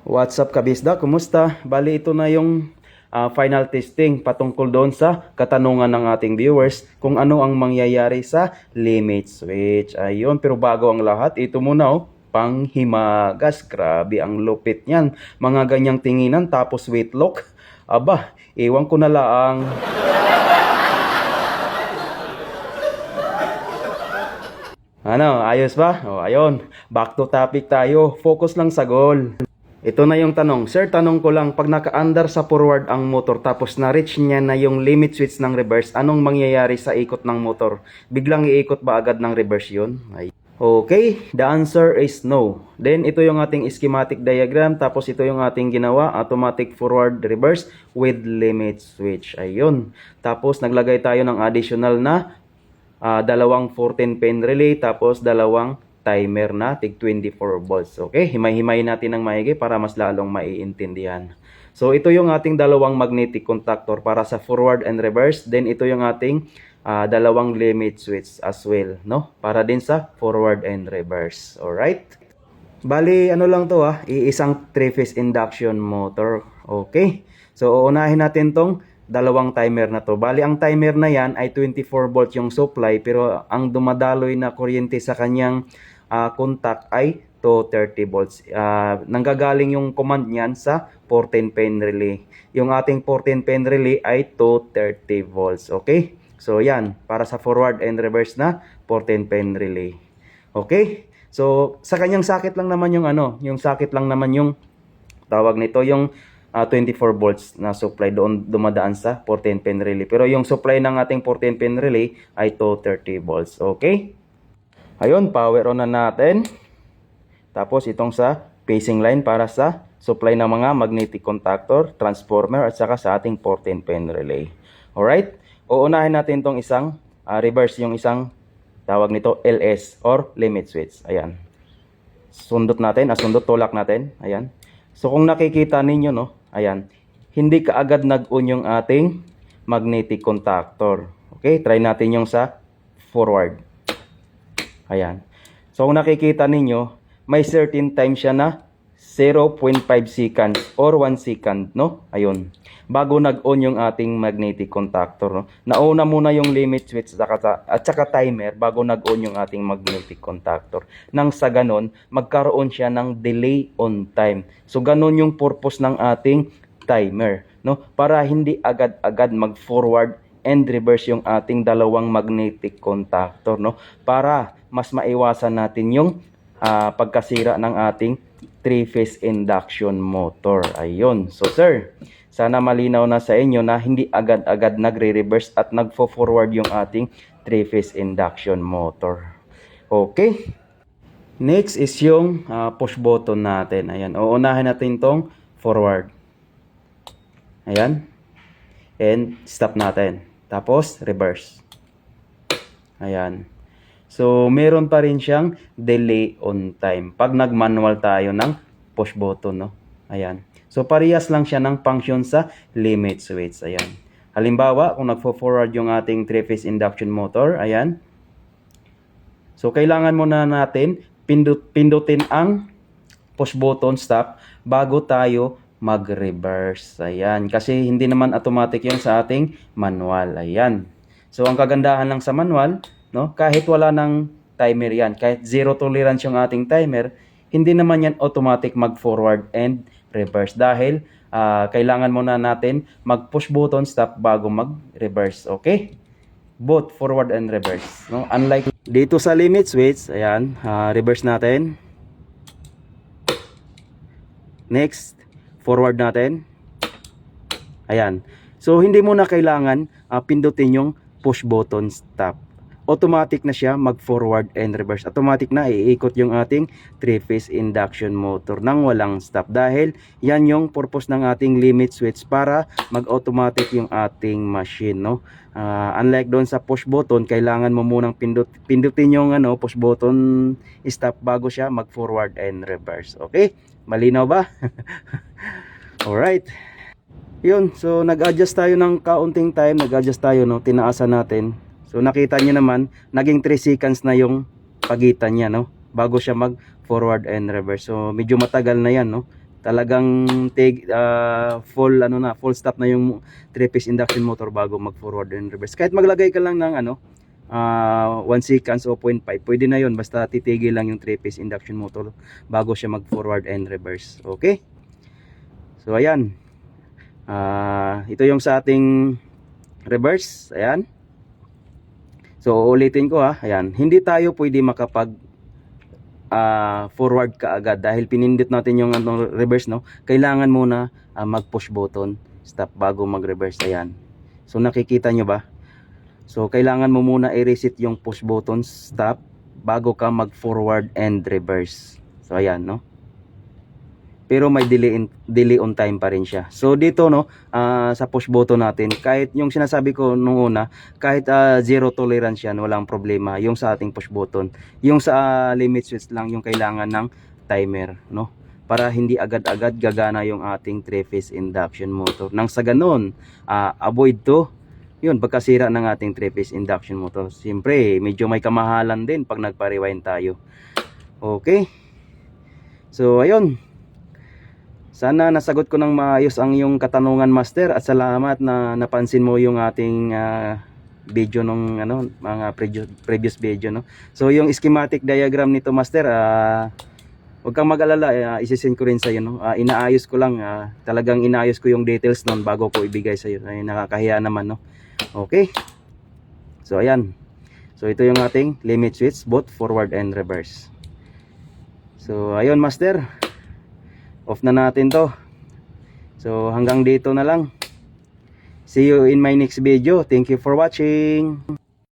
What's up kabisda? Kumusta? Bali ito na yung final testing patungkol doon sa katanungan ng ating viewers kung ano ang mangyayari sa limit switch. Ayun, pero bago ang lahat, ito muna panghimagas. Grabe ang lupit niyan. Mga ganyang tinginan tapos weight lock. Aba, iwan ko na lang. Ano, ayos ba? O, ayun. Back to topic tayo. Focus lang sa goal. Ito na yung tanong. Sir, tanong ko lang, pag naka-under sa forward ang motor tapos na-reach niya na yung limit switch ng reverse, anong mangyayari sa ikot ng motor? Biglang iikot ba agad ng reverse yun? Okay, the answer is no. Then, ito yung ating schematic diagram. Tapos, ito yung ating ginawa, automatic forward reverse with limit switch. Ayun. Tapos, naglagay tayo ng additional na dalawang 14-pin relay. Tapos, dalawang timer na tig 24 volts. Okay, himay-himayin natin ng maigi para mas lalong maiintindihan. So ito yung ating dalawang magnetic contactor para sa forward and reverse. Then ito yung ating dalawang limit switch as well, no? Para din sa forward and reverse. All right? Bali ano lang to iisang 3-phase induction motor. Okay? So uunahin natin tong dalawang timer na to. Bali ang timer na yan ay 24 volt yung supply pero ang dumadaloy na kuryente sa kanyang contact ay 230 volts. Nanggagaling yung command niyan sa 14-pin relay. Yung ating 14-pin relay ay 230 volts. Okay? So yan, para sa forward and reverse na 14-pin relay. Okay? So sa kanyang sakit lang naman yung yung sakit lang naman yung tawag nito yung 24 volts na supply doon dumadaan sa 14-pin relay. Pero yung supply ng ating 14-pin relay ay 230 volts. Okay? Ayun, power on na natin. Tapos itong sa phasing line para sa supply ng mga magnetic contactor, transformer at saka sa ating 14-pin relay. Alright? Uunahin natin itong isang reverse, yung isang tawag nito LS or limit switch. Ayan. Sundot natin, tulak natin. Ayan. So kung nakikita ninyo, ayan, hindi kaagad nag-on yung ating magnetic contactor. Okay, try natin yung sa forward. Ayan. So kung nakikita ninyo, may certain time siya na 0.5 seconds or 1 second, no? Ayun. Bago nag-on yung ating magnetic contactor, no? Nauna muna yung limit switch at saka timer bago nag-on yung ating magnetic contactor. Nang sa ganon, magkaroon siya ng delay on time. So ganon yung purpose ng ating timer, no? Para hindi agad-agad mag-forward and reverse yung ating dalawang magnetic contactor, no? Para mas maiwasan natin yung pagkasira ng ating 3-phase induction motor. Ayun. So sir, sana malinaw na sa inyo na hindi agad-agad nagre-reverse at nagfo-forward yung ating 3-phase induction motor. Okay. Next is yung push button natin. Ayan. Uunahin natin tong forward. Ayan. And stop natin. Tapos reverse. Ayan. So, meron pa rin siyang delay on time pag nag-manual tayo ng push button, no? Ayan. So, parehas lang siya ng function sa limit switch. Ayan. Halimbawa, kung nagfo-forward yung ating 3-phase induction motor, ayan. So, kailangan muna natin pindutin ang push button stop bago tayo mag-reverse. Ayan. Kasi hindi naman automatic yun sa ating manual. Ayan. So, ang kagandahan lang sa manual, no? Kahit wala ng timer yan, kahit zero tolerance yung ating timer, hindi naman yan automatic mag-forward and reverse dahil kailangan muna natin mag-push button stop bago mag-reverse. Okay? Both forward and reverse. No? Unlike dito sa limit switch, ayan, reverse natin. Next, forward natin. Ayan. So, hindi mo na kailangan pindutin yung push button stop. Automatic na siya mag-forward and reverse. Automatic na iikot yung ating 3-phase induction motor nang walang stop. Dahil yan yung purpose ng ating limit switch para mag-automatic yung ating machine, no? Unlike doon sa push button, kailangan mo munang pindutin yung push button stop bago siya mag-forward and reverse. Okay? Malinaw ba? Alright. Yun. So, nag-adjust tayo ng kaunting time. Nag-adjust tayo, no? Tinaasan natin. So nakita niyo naman, naging 3 seconds na yung pagitan niya, no? Bago siya mag forward and reverse. So medyo matagal na yan, no? Talagang full stop na yung 3-phase induction motor bago mag forward and reverse. Kahit maglagay ka lang ng 1 seconds o 0.5, pwede na yun, basta titigil lang yung 3-phase induction motor bago siya mag forward and reverse. Okay, so ayan, ito yung sa ating reverse. Ayan, so ulitin ko ayan, hindi tayo pwede makapag forward ka agad dahil pinindot natin yung reverse, no? Kailangan muna mag push button stop bago mag reverse. Ayan, so nakikita nyo ba? So kailangan mo muna i-reset yung push button stop bago ka mag forward and reverse. So ayan, no? Pero may delay on time pa rin siya. So dito, no, sa push button natin, kahit yung sinasabi ko nung una, kahit zero tolerance yan, walang problema yung sa ating push button. Yung sa limit switch lang yung kailangan ng timer, no, para hindi agad-agad gagana yung ating 3-phase induction motor. Nang sa ganun, avoid to yun, pagkasira ng ating 3-phase induction motor. Siyempre medyo may kamahalan din pag nagpa-rewind tayo. Okay, so ayun, sana nasagot ko ng maayos ang iyong katanungan, Master, at salamat na napansin mo yung ating video nung mga previous video, no. So yung schematic diagram nito, Master, huwag kang mag-alala, isisend ko rin sa iyo, no. Inaayos ko lang, talagang inaayos ko yung details noon bago ko ibigay sa iyo. Ay, nakakahiya naman, no. Okay, so ayan, so ito yung ating limit switch, both forward and reverse. So ayun, Master, off na natin to. So hanggang dito na lang. See you in my next video. Thank you for watching.